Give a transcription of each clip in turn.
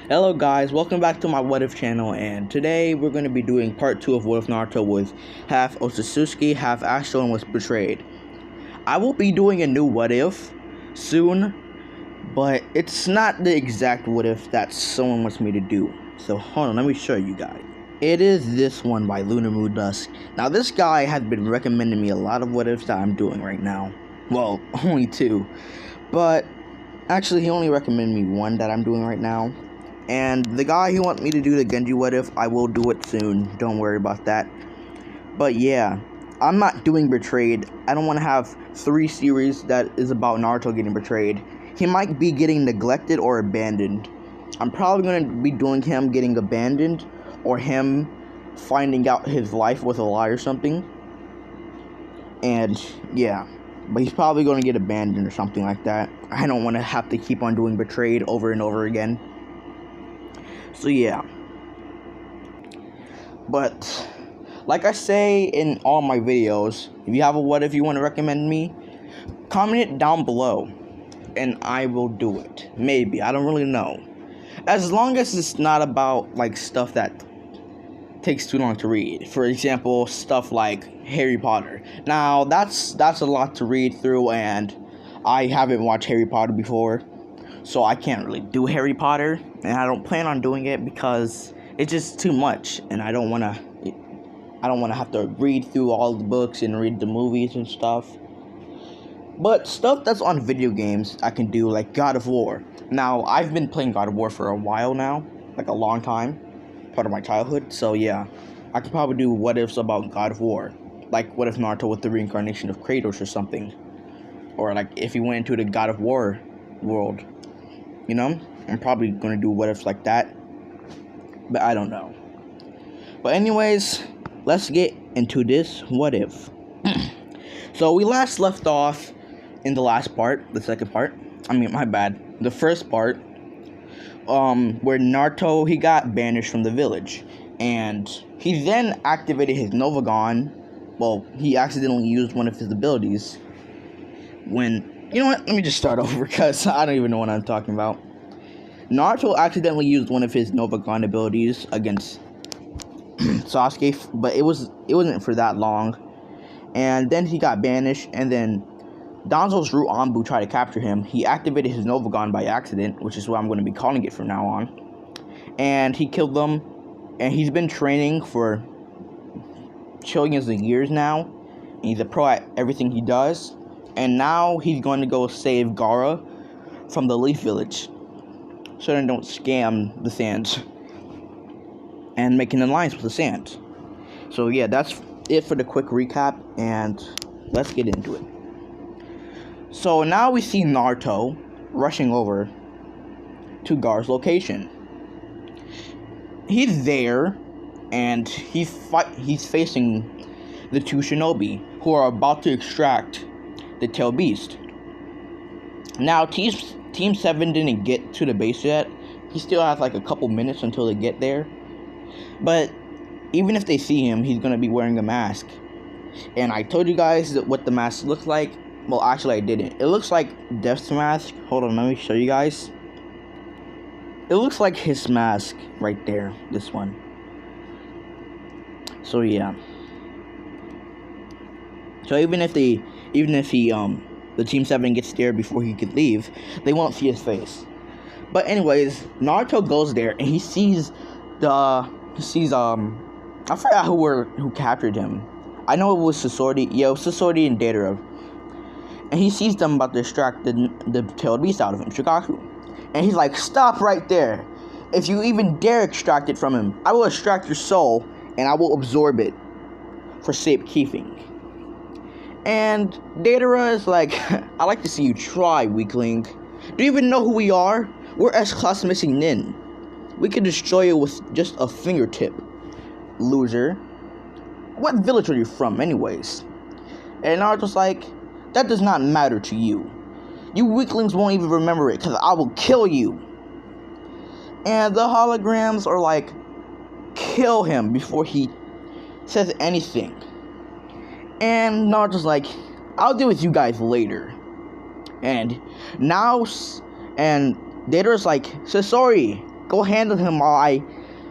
Hello guys, welcome back to my What If channel, and today we're going to be doing part 2 of What If Naruto with half Otsutski, half Astral, and was betrayed. I will be doing a new What If soon, but it's not the exact What If that someone wants me to do. So hold on, let me show you guys. It is this one by Lunar Moon Dusk. Now this guy has been recommending me a lot of What Ifs that I'm doing right now. Well, only 2. But actually he only recommended me one that I'm doing right now. And the guy who wants me to do the Genji What If, I will do it soon. Don't worry about that. But yeah, I'm not doing Betrayed. I don't want to have 3 series that is about Naruto getting betrayed. He might be getting neglected or abandoned. I'm probably going to be doing him getting abandoned or him finding out his life was a lie or something. And yeah, but he's probably going to get abandoned or something like that. I don't want to have to keep on doing Betrayed over and over again. So yeah, but like I say in all my videos, if you have a what if you want to recommend me, comment it down below and I will do it. Maybe, I don't really know, as long as it's not about like stuff that takes too long to read. For example, stuff like Harry Potter. Now that's a lot to read through, and I haven't watched Harry Potter before, so I can't really do Harry Potter, and I don't plan on doing it because it's just too much, and I don't want to have to read through all the books and read the movies and stuff. But stuff that's on video games, I can do, like God of War. Now, I've been playing God of War for a while now, like a long time, part of my childhood, so yeah, I could probably do what ifs about God of War, like what if Naruto with the reincarnation of Kratos or something, or like if he went into the God of War world. You know, I'm probably going to do what ifs like that, but I don't know. But anyways, let's get into this what if. So we last left off in the last part, the second part. I mean, my bad. The first part, where Naruto, he got banished from the village, and he then activated his Novagon. Well, he accidentally used one of his abilities when... You know what? Let me just start over because I don't even know what I'm talking about. Naruto accidentally used one of his Novagon abilities against Sasuke, but it wasn't for that long. And then he got banished, and then Danzo's Root Anbu tried to capture him. He activated his Novagon by accident, which is what I'm going to be calling it from now on. And he killed them, and he's been training for trillions of years now. And he's a pro at everything he does. And now he's going to go save Gaara from the Leaf Village, so they don't scam the Sands and make an alliance with the Sands. So yeah, that's it for the quick recap, and let's get into it. So now we see Naruto rushing over to Gaara's location. He's there, and he's facing the 2 shinobi who are about to extract the Tail Beast. Now, Team 7 didn't get to the base yet. He still has like a couple minutes until they get there. But even if they see him, he's going to be wearing a mask. And I told you guys what the mask looks like. Well, actually I didn't. It looks like Death's mask. Hold on, let me show you guys. It looks like his mask right there. This one. So yeah. So even if the Team 7 gets there before he could leave, they won't see his face. But anyways, Naruto goes there and he sees I forgot who captured him. I know it was Sasori. Yeah, it was Sasori and Datara. And he sees them about to extract the tailed beast out of him, Shikaku. And he's like, stop right there. If you even dare extract it from him, I will extract your soul and I will absorb it for safekeeping. And Datara is like, I like to see you try, weakling. Do you even know who we are? We're S-Class Missing Nin. We could destroy you with just a fingertip, loser. What village are you from, anyways? And Naruto's like, that does not matter to you. You weaklings won't even remember it, because I will kill you. And the holograms are like, kill him before he says anything. And Naruto's like, I'll deal with you guys later. And now, and Datara's like, Sasori, go handle him while I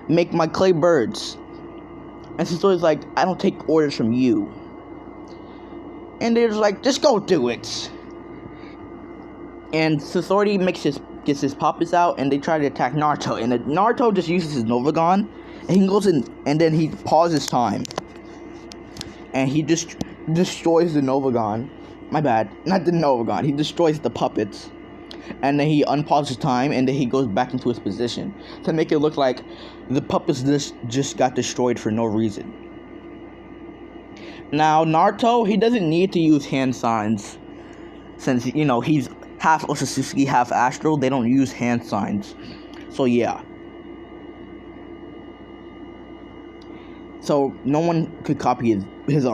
make my clay birds. And Sasori's like, I don't take orders from you. And they're just like, just go do it. And Sasori gets his puppets out, and they try to attack Naruto. And Naruto just uses his Novagon, and he goes in, and then he pauses time. And he just destroys the Novagon. My bad, not the Novagon. He destroys the puppets. And then he unpauses time, and then he goes back into his position to make it look like the puppets just got destroyed for no reason. Now, Naruto, he doesn't need to use hand signs, since, you know, he's half Otsutski, half Astral. They don't use hand signs. So, yeah. So, no one could copy his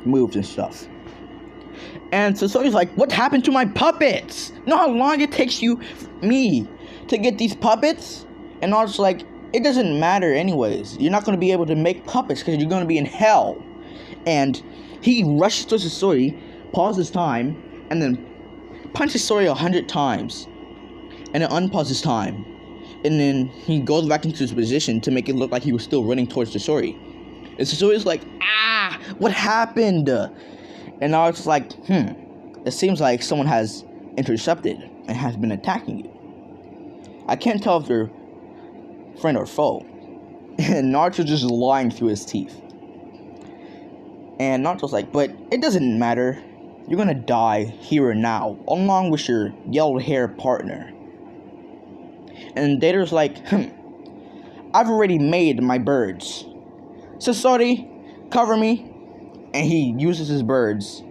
moves and stuff. And Sasori's like, what happened to my puppets? You know how long it takes me to get these puppets? And I was like, it doesn't matter anyways. You're not going to be able to make puppets because you're going to be in hell. And he rushes to Sasori, pauses time, and then punches Sasori 100 times. And then unpauses time. And then he goes back into his position to make it look like he was still running towards Sasori. And Sasori's like, what happened? And I was like, it seems like someone has intercepted and has been attacking you. I can't tell if they're friend or foe. And Naruto's just lying through his teeth. And Naruto's like, but it doesn't matter. You're gonna die here and now, along with your yellow-haired partner. And Data's like, I've already made my birds. Sasori, cover me. And he uses his birds.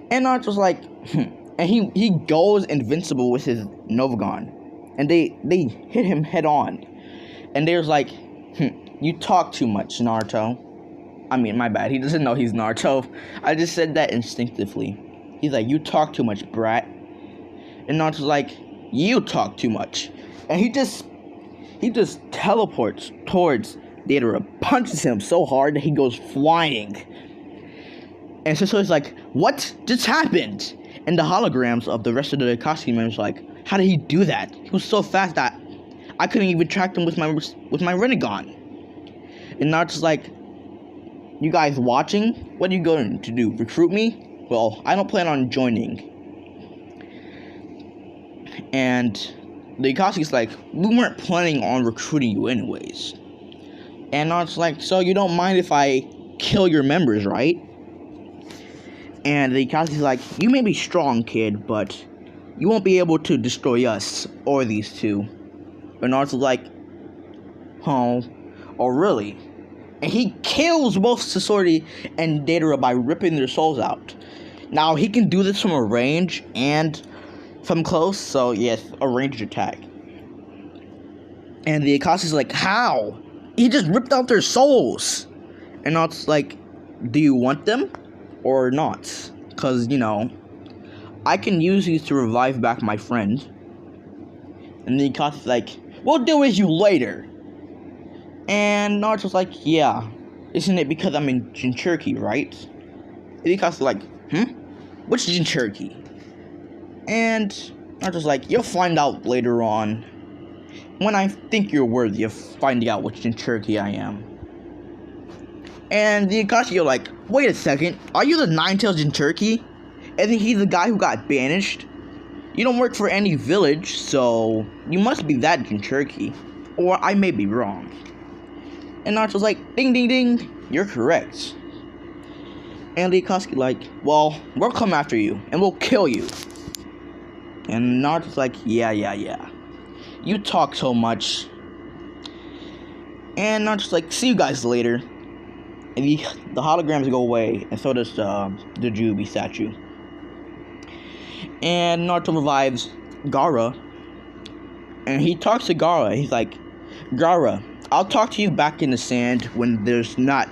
And Naruto's like, and he goes invincible with his Novagon. And they hit him head on. And they're like, you talk too much, Naruto. I mean, my bad. He doesn't know he's Naruto. I just said that instinctively. He's like, you talk too much, brat. And Naruto's like, you talk too much. And he just teleports towards Deidara, punches him so hard that he goes flying. And Sasori's like, what just happened? And the holograms of the rest of the Akatsuki members like, how did he do that? He was so fast that I couldn't even track him with my Rinnegan. And Naruto's like, you guys watching? What are you going to do? Recruit me? Well, I don't plan on joining. And the Akatsuki's like, we weren't planning on recruiting you anyways. And Naruto's like, so you don't mind if I kill your members, right? And the Akatsuki's like, you may be strong, kid, but you won't be able to destroy us or these two. And Naruto's like, oh really? And he kills both Sasori and Deidara by ripping their souls out. Now, he can do this from a range and from close, so yes, a ranged attack. And the Akatsuki's like, how? He just ripped out their souls. And Naruto's like, do you want them or not? Because, you know, I can use these to revive back my friend. And the Akatsuki's like, we'll deal with you later. And Naruto's like, yeah, isn't it because I'm in Jinchuriki, right? And the Akatsuki's like, which Jinchuriki? And Naruto's like, you'll find out later on, when I think you're worthy of finding out which Jinchuriki I am. And the Akatsuki are like, wait a second, are you the Nine-Tailed Jinchuriki? Isn't he the guy who got banished? You don't work for any village, so you must be that Jinchuriki. Or I may be wrong. And Naruto's like, ding ding ding, you're correct. And the Akatsuki like, well, we'll come after you, and we'll kill you. And Naruto's like, yeah. You talk so much. And Naruto's like, see you guys later. And the holograms go away, and so does the Jubi statue. And Naruto revives Gaara. And he talks to Gaara. He's like, Gaara, I'll talk to you back in the sand when there's no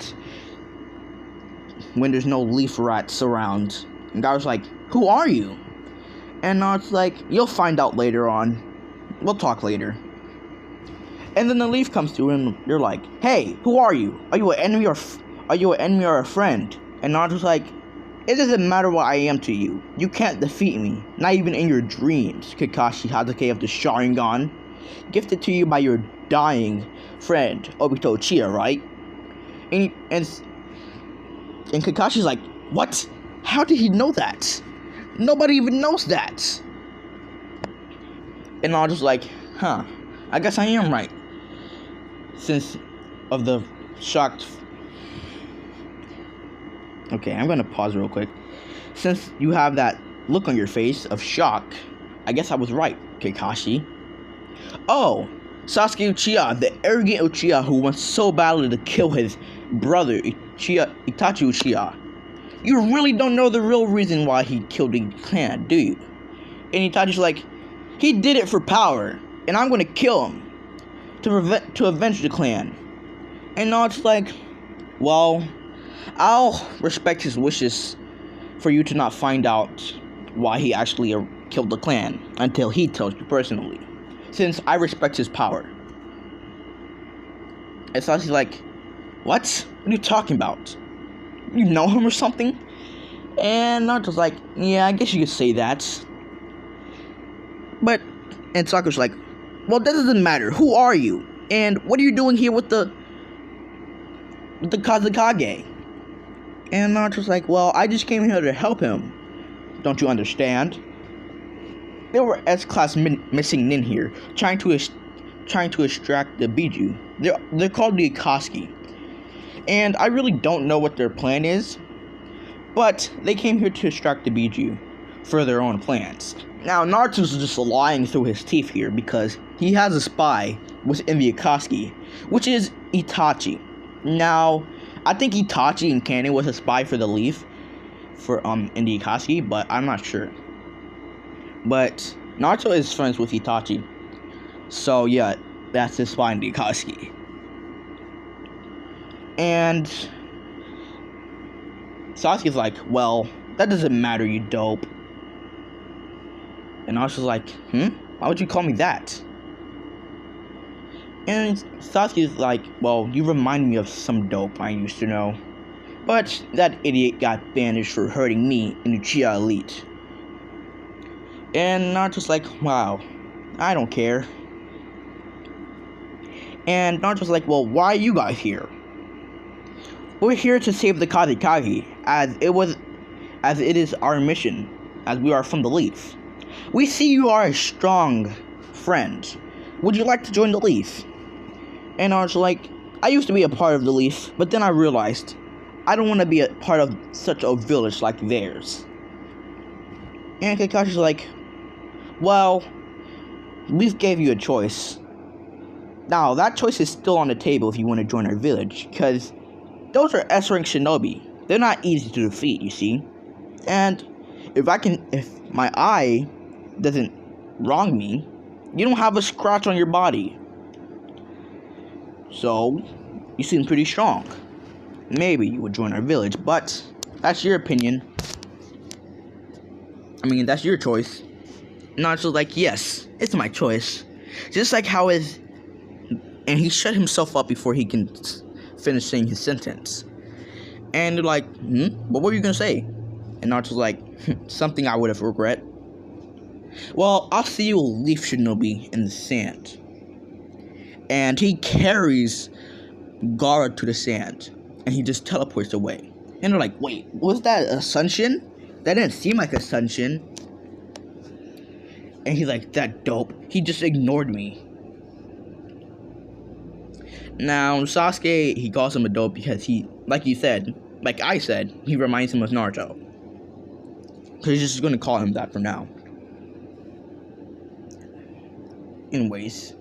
leaf rats around. And Gaara's like, who are you? And Naruto's like, you'll find out later on. We'll talk later. And then the leaf comes through and they're like, hey, who are you? Are you an enemy or a friend? And Naruto's like, it doesn't matter what I am to you. You can't defeat me. Not even in your dreams, Kakashi Hatake of the Sharingan. gifted to you by your dying friend, Obito Uchiha, right? And Kakashi's like, what? How did he know that? Nobody even knows that. And I was just like, huh, I guess I am right. Since of the shocked... Okay, I'm gonna pause real quick. Since you have that look on your face of shock, I guess I was right, Kakashi. Oh, Sasuke Uchiha, the arrogant Uchiha who wants so badly to kill his brother, Itachi Uchiha. You really don't know the real reason why he killed the clan, do you? And Itachi's like, he did it for power, and I'm gonna kill him to avenge the clan. And Naruto's like, well, I'll respect his wishes for you to not find out why he actually killed the clan until he tells you personally, since I respect his power. And Sasuke's like, what? What are you talking about? You know him or something? And Naruto's like, yeah, I guess you could say that. And Sakura's like, well, that doesn't matter. Who are you? And what are you doing here with the Kazekage? And Naruto's like, well, I just came here to help him. Don't you understand? There were S-class missing nin here, trying to extract the Biju. They're called the Otsutski. And I really don't know what their plan is, but they came here to extract the Biju for their own plans. Now, Naruto's just lying through his teeth here because he has a spy within the Otsutski, which is Itachi. Now, I think Itachi in canon was a spy for the Leaf, in the Otsutski, but I'm not sure. But Naruto is friends with Itachi, so yeah, that's his spy in the Otsutski. And Sasuke's like, well, that doesn't matter, you dope. And Naruto's like, why would you call me that? And Sasuke's like, well, you remind me of some dope I used to know. But that idiot got banished for hurting me in Uchiha Elite. And Naruto's like, wow, I don't care. And Naruto's like, well, why are you guys here? We're here to save the Kazekage, as it is our mission, as we are from the Leaf. We see you are a strong friend. Would you like to join the Leaf? And Naruto's like, I used to be a part of the Leaf, but then I realized I don't want to be a part of such a village like theirs. And Kakashi's like, well, Leaf gave you a choice. Now, that choice is still on the table if you want to join our village, because those are S-rank shinobi. They're not easy to defeat, you see. And if my eye doesn't wrong me, you don't have a scratch on your body. So, you seem pretty strong. Maybe you would join our village, but that's your opinion. I mean, that's your choice. Naruto's like, yes, it's my choice. Just like how and he shut himself up before he can finish saying his sentence. And they're like, what were you gonna say? And Naruto's like, something I would have regret. Well, I'll see you, Leaf Shinobi, in the sand. And he carries Gaara to the sand, and he just teleports away. And they're like, wait, was that a Sunshin? That didn't seem like a Sunshin. And he's like, that dope. He just ignored me. Now, Sasuke, he calls him a dope because he, like I said, he reminds him of Naruto. So he's just going to call him that for now. Anyways,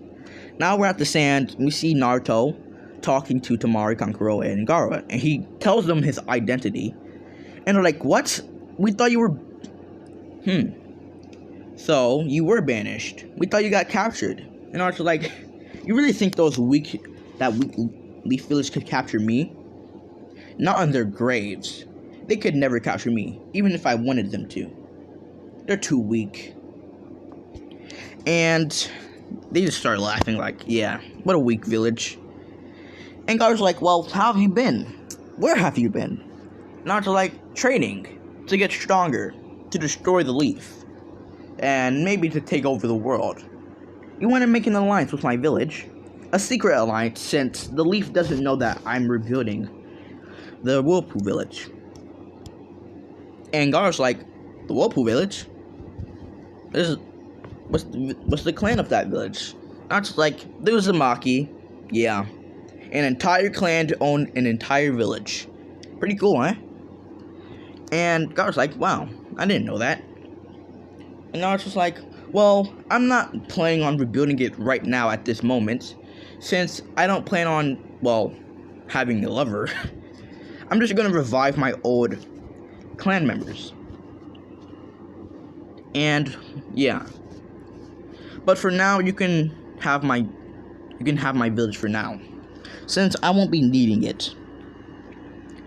now we're at the sand. We see Naruto talking to Temari, Kankuro, and Gaara. And he tells them his identity. And they're like, what? We thought you were... So, you were banished. We thought you got captured. And Naruto's like, you really think that weak Leaf Village could capture me? Not on their graves. They could never capture me, even if I wanted them to. They're too weak. And they just start laughing like, yeah, what a weak village. And Gaara's like, well, how have you been? Where have you been? Naruto's like, training to get stronger, to destroy the Leaf, and maybe to take over the world. you want to make an alliance with my village. A secret alliance, since the Leaf doesn't know that I'm rebuilding the Whirlpool village. And Gar's like, the Whirlpool village? What's the clan of that village? Not just like, there was a Maki. Yeah. An entire clan to own an entire village. Pretty cool, huh? And Gar's like, wow, I didn't know that. And Gar's just like, well, I'm not planning on rebuilding it right now at this moment, since I don't plan on, well, having a lover. I'm just gonna revive my old clan members. And yeah. But for now, you can have my village for now, since I won't be needing it.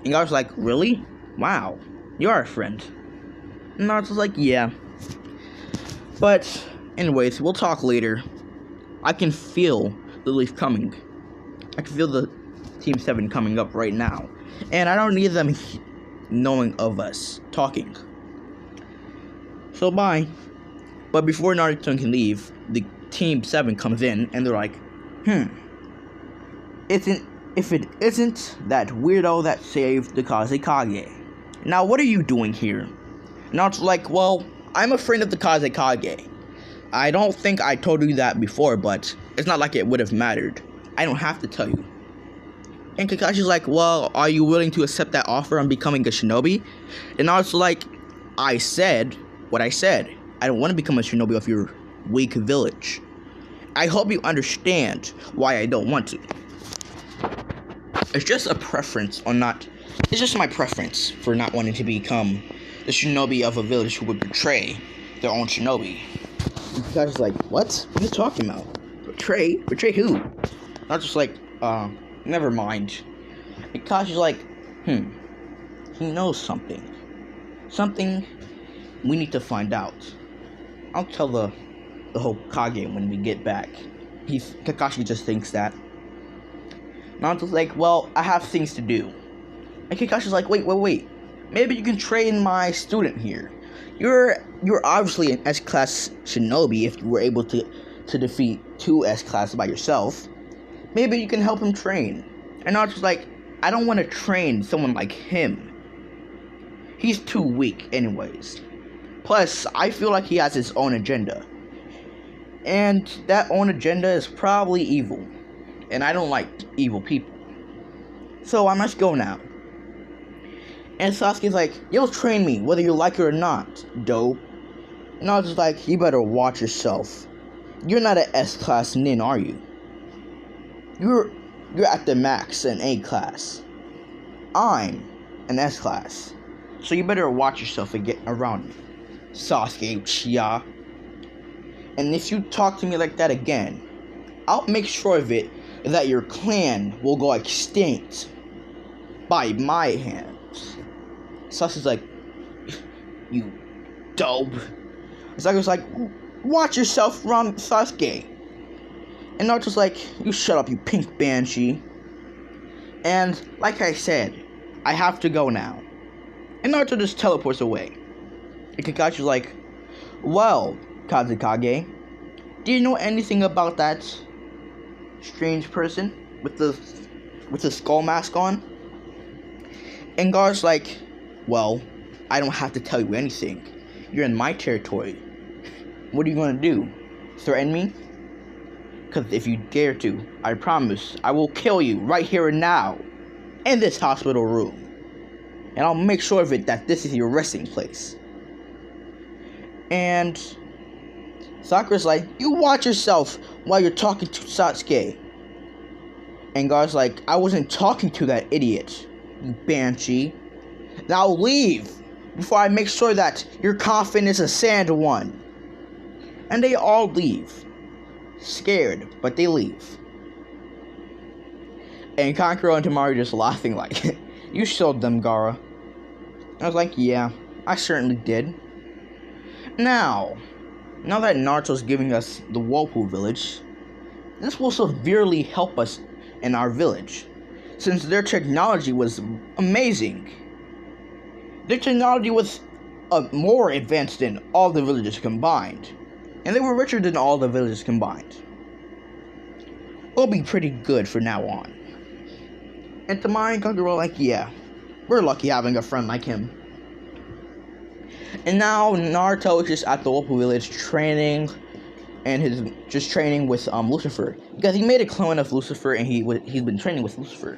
And Gar's like, really? Wow, you are a friend. And Naruto's like, yeah. But anyways, we'll talk later. I can feel the Leaf coming. I can feel the Team 7 coming up right now. And I don't need them knowing of us talking. So bye. But before Naruto can leave, the Team 7 comes in and they're like, if it isn't that weirdo that saved the Kazekage. Now what are you doing here? Naruto's like, well, I'm a friend of the Kazekage. I don't think I told you that before, but it's not like it would have mattered. I don't have to tell you. And Kakashi's like, well, are you willing to accept that offer on becoming a shinobi? And Naruto's like, I said what I said. I don't want to become a shinobi of your weak village. I hope you understand why I don't want to. It's just a preference on not... It's just my preference for not wanting to become the shinobi of a village who would betray their own shinobi. And Kakashi's like, what? What are you talking about? Betray? Betray who? Not just like, never mind. And Kakashi's like, he knows something. Something we need to find out. I'll tell the Hokage when we get back. Kakashi just thinks that. Naruto's like, well, I have things to do. And Kakashi's like, wait. Maybe you can train my student here. You're obviously an S-class shinobi if you were able to defeat 2 S-class by yourself. Maybe you can help him train. And Naruto's like, I don't want to train someone like him. He's too weak anyways. Plus, I feel like he has his own agenda. And that own agenda is probably evil. And I don't like evil people. So I must go now. And Sasuke's like, you'll train me whether you like it or not, dope. And I was just like, you better watch yourself. You're not an S-class nin, are you? You're at the max in A-class. I'm an S-class. So you better watch yourself and get around me, Sasuke Uchiha. And if you talk to me like that again, I'll make sure of it that your clan will go extinct by my hands. Sasuke's like, you dope. Sasuke's like, watch yourself, Sasuke. And Naruto's like, you shut up, you pink banshee. And like I said, I have to go now. And Naruto just teleports away. And Kakashi's like, well, Kazekage, do you know anything about that strange person with the skull mask on? And Gar's like, well, I don't have to tell you anything. You're in my territory. What are you gonna do? Threaten me? Because if you dare to, I promise I will kill you right here and now in this hospital room. And I'll make sure of it that this is your resting place. And Sakura's like, you watch yourself while you're talking to Sasuke. And Gar's like, I wasn't talking to that idiot, you banshee. Now leave before I make sure that your coffin is a sand one. And they all leave. Scared, but they leave. And Kankuro and Temari just laughing like, you showed them, Gaara. I was like, yeah, I certainly did. Now that Naruto's giving us the Whirlpool village, this will severely help us in our village, since their technology was amazing. Their technology was more advanced than all the villages combined. and they were richer than all the villages combined. We'll be pretty good from now on. And Tamari and Gunga were like, yeah, we're lucky having a friend like him. And now Naruto is just at the local village training, and he's just training with Lucifer, because he made a clone of Lucifer, and he's been training with Lucifer.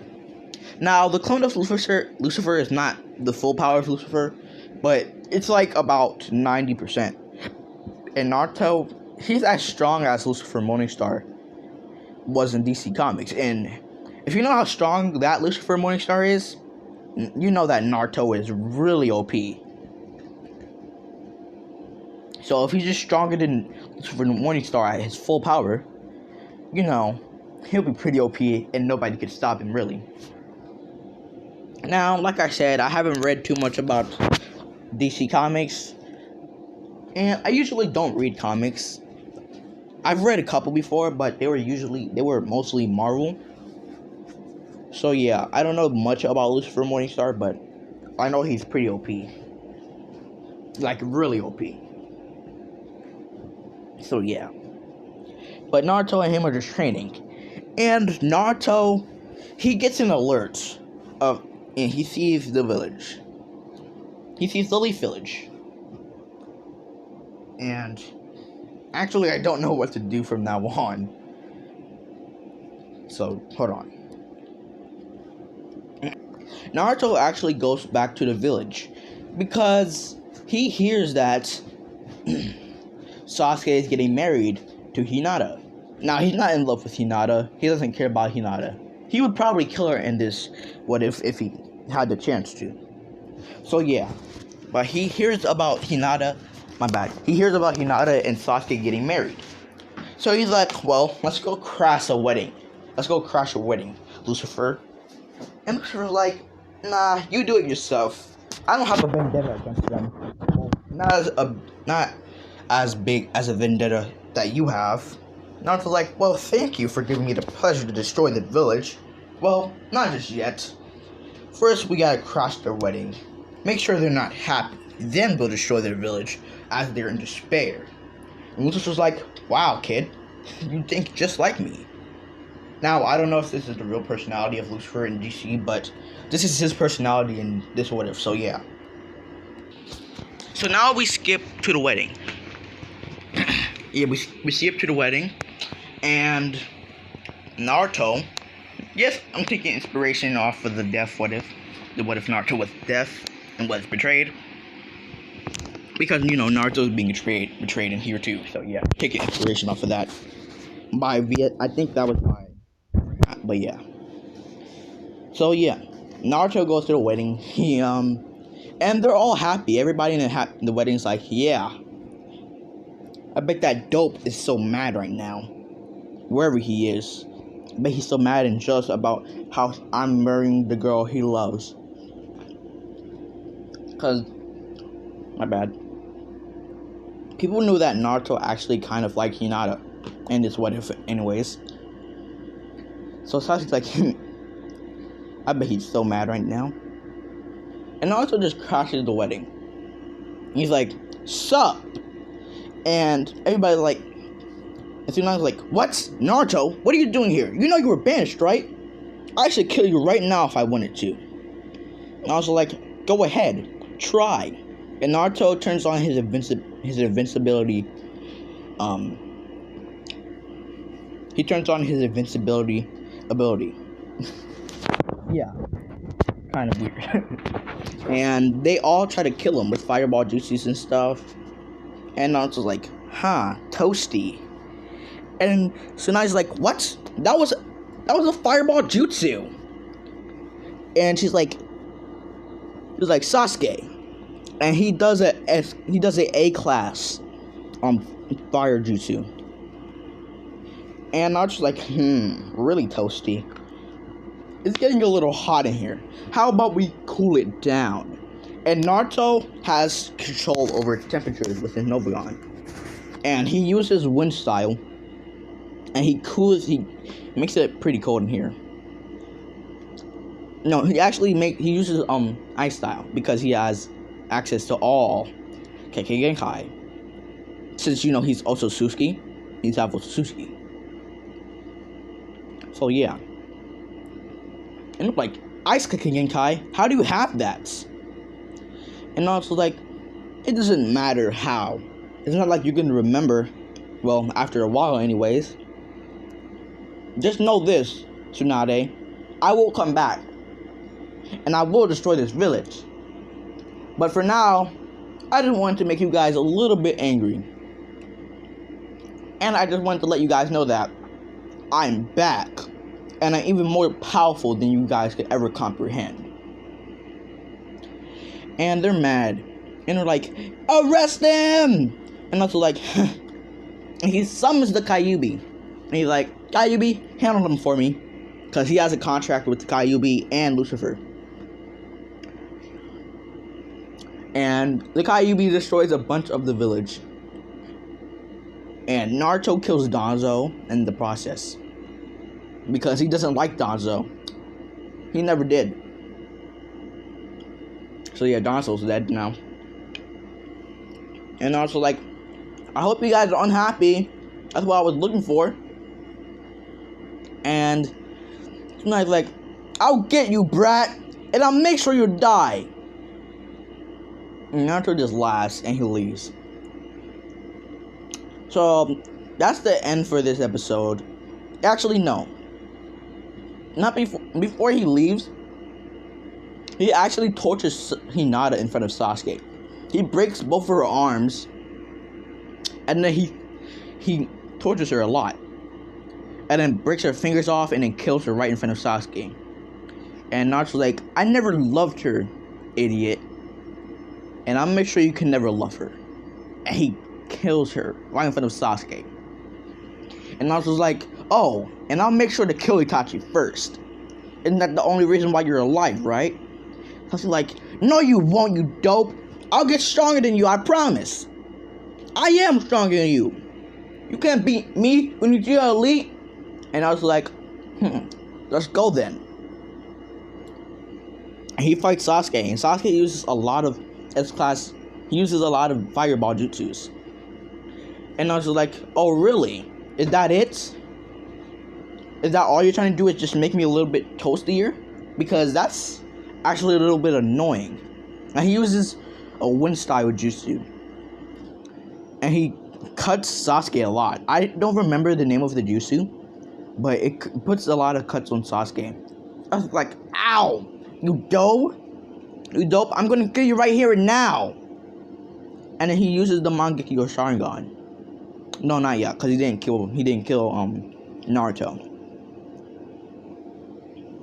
Now the clone of Lucifer is not the full power of Lucifer, but it's like about 90%. And Naruto, he's as strong as Lucifer Morningstar was in DC Comics. And if you know how strong that Lucifer Morningstar is, you know that Naruto is really OP. So if he's just stronger than Lucifer Morningstar at his full power, you know, he'll be pretty OP and nobody could stop him, really. Now, like I said, I haven't read too much about DC Comics, and I usually don't read comics. I've read a couple before, but they were mostly Marvel. So yeah, I don't know much about Lucifer Morningstar, but I know he's pretty OP. Like, really OP. So yeah. But Naruto and him are just training. And Naruto, he gets an alert and he sees the village. He sees the Leaf Village. And actually, I don't know what to do from now on. So, hold on. Naruto actually goes back to the village because he hears that Sasuke is getting married to Hinata. Now, he's not in love with Hinata. He doesn't care about Hinata. He would probably kill her in this what if he had the chance to. So yeah. But he hears about Hinata. My bad. He hears about Hinata and Sasuke getting married. So he's like, well, let's go crash a wedding. Let's go crash a wedding, Lucifer. And Lucifer's like, nah, you do it yourself. I don't have a vendetta against them. Not as big as a vendetta that you have. Naruto's like, well, thank you for giving me the pleasure to destroy the village. Well, not just yet. First, we gotta crash their wedding. Make sure they're not happy. Then we'll destroy their village as they're in despair. And Lucifer's like, wow, kid, you think just like me. Now, I don't know if this is the real personality of Lucifer in DC, but this is his personality in this what if, so yeah. So now we skip to the wedding. Yeah, we skip to the wedding, and Naruto, yes, I'm taking inspiration off of the death what if, the what if Naruto was death and was betrayed, because, you know, Naruto is being betrayed in here too, so yeah, taking inspiration off of that, by I think that was by, but yeah, so yeah, Naruto goes to the wedding, and they're all happy, everybody in the wedding's like, yeah, I bet that dope is so mad right now, wherever he is. I bet he's so mad and jealous about how I'm marrying the girl he loves. Cause, my bad. People knew that Naruto actually kind of liked Hinata in this what if anyways. So Sasuke's like, I bet he's so mad right now. And Naruto just crashes the wedding. He's like, sup? And everybody's like, and Tsunade's like, what? Naruto? What are you doing here? You know you were banished, right? I should kill you right now if I wanted to. And I was like, go ahead, try. And Naruto turns on his invincibility. He turns on his invincibility ability. Yeah, kind of weird. And they all try to kill him with fireball juices and stuff. And Naruto's like, huh, toasty. And Tsunade's like, what? That was a fireball jutsu. And she's like, Sasuke. And he does a A class on fire jutsu. And Naruto's like, really toasty. It's getting a little hot in here. How about we cool it down? And Naruto has control over temperatures with his Nobugon. And he uses wind style. And he makes it pretty cold in here. No, he uses ice style because he has access to all Kekkei Genkai. since you know he's Otsutski, he's have Otsutski. So yeah. And like, ice kicking Genkai, how do you have that? And also like, it doesn't matter how. It's not like you're gonna remember, well, after a while anyways. Just know this, Tsunade, I will come back. And I will destroy this village. But for now, I just wanted to make you guys a little bit angry. And I just wanted to let you guys know that I'm back. And I'm even more powerful than you guys could ever comprehend. And they're mad. And they're like, arrest him! And also like, and he summons the Kyuubi. And he's like, Kyuubi, handle him for me. Because he has a contract with the Kyuubi and Lucifer. And the Kyuubi destroys a bunch of the village. And Naruto kills Danzo in the process. Because he doesn't like Danzo. He never did. So yeah, Danzo's dead now. And also like, I hope you guys are unhappy. That's what I was looking for. And tonight's like, I'll get you, brat. And I'll make sure you die. And Naruto just laughs and he leaves. So that's the end for this episode. Actually, no. Not before he leaves. He actually tortures Hinata in front of Sasuke. He breaks both of her arms. And then he tortures her a lot. And then breaks her fingers off and then kills her right in front of Sasuke. And Naruto's like, I never loved her, idiot. And I'll make sure you can never love her. And he kills her right in front of Sasuke. And Naruto's like, oh, and I'll make sure to kill Itachi first. Isn't that the only reason why you're alive, right? Sasuke's like, no you won't, you dope. I'll get stronger than you, I promise. I am stronger than you. You can't beat me when you're elite. And I was like, let's go then. And he fights Sasuke, and Sasuke uses a lot of S-class, he uses a lot of fireball jutsus. And I was like, oh really? Is that it? Is that all you're trying to do, is just make me a little bit toastier? Because that's actually a little bit annoying. And he uses a wind style jutsu. And he cuts Sasuke a lot. I don't remember the name of the jutsu, but it puts a lot of cuts on Sasuke. I was like, ow! You dope? You dope? I'm gonna kill you right here and now! And then he uses the Mangekyo Sharingan. No, not yet, because he didn't kill Naruto.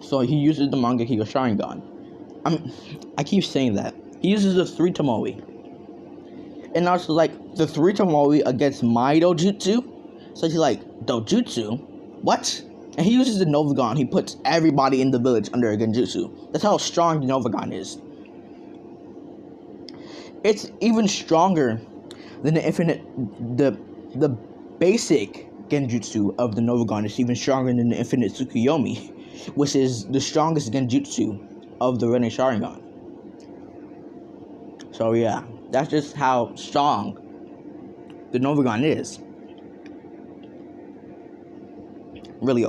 So he uses the Mangekyo Sharingan. I keep saying that. He uses the 3 Tomoe. And Naruto's like, the 3 Tomoe against my dojutsu? So he's like, dojutsu? What? And he uses the Novagon. He puts everybody in the village under a genjutsu. That's how strong the Novagon is. It's even stronger than the basic genjutsu of the Novagon is even stronger than the infinite Tsukuyomi, which is the strongest genjutsu of the Rinne Sharingan. So yeah, that's just how strong the Novagon is. Really.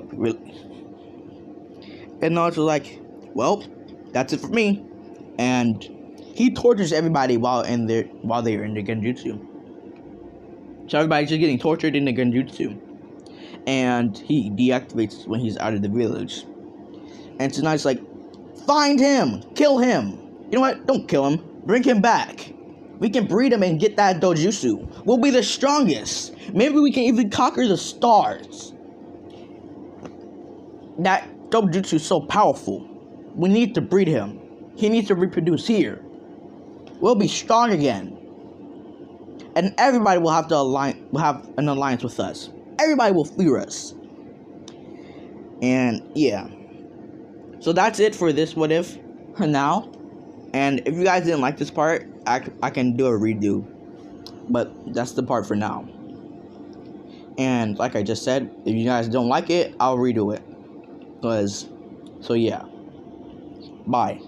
And Naruto's like, well, that's it for me. And he tortures everybody while they're in the genjutsu. So everybody's just getting tortured in the genjutsu. And he deactivates when he's out of the village. And tonight's like, find him! Kill him! You know what? Don't kill him. Bring him back. We can breed him and get that dojutsu. We'll be the strongest. Maybe we can even conquer the stars. That dojutsu is so powerful. We need to breed him. He needs to reproduce here. We'll be strong again. And everybody will have an alliance with us. Everybody will fear us. And yeah. So that's it for this what if now. And if you guys didn't like this part, I can do a redo. But that's the part for now. And like I just said, if you guys don't like it, I'll redo it. So yeah. Bye.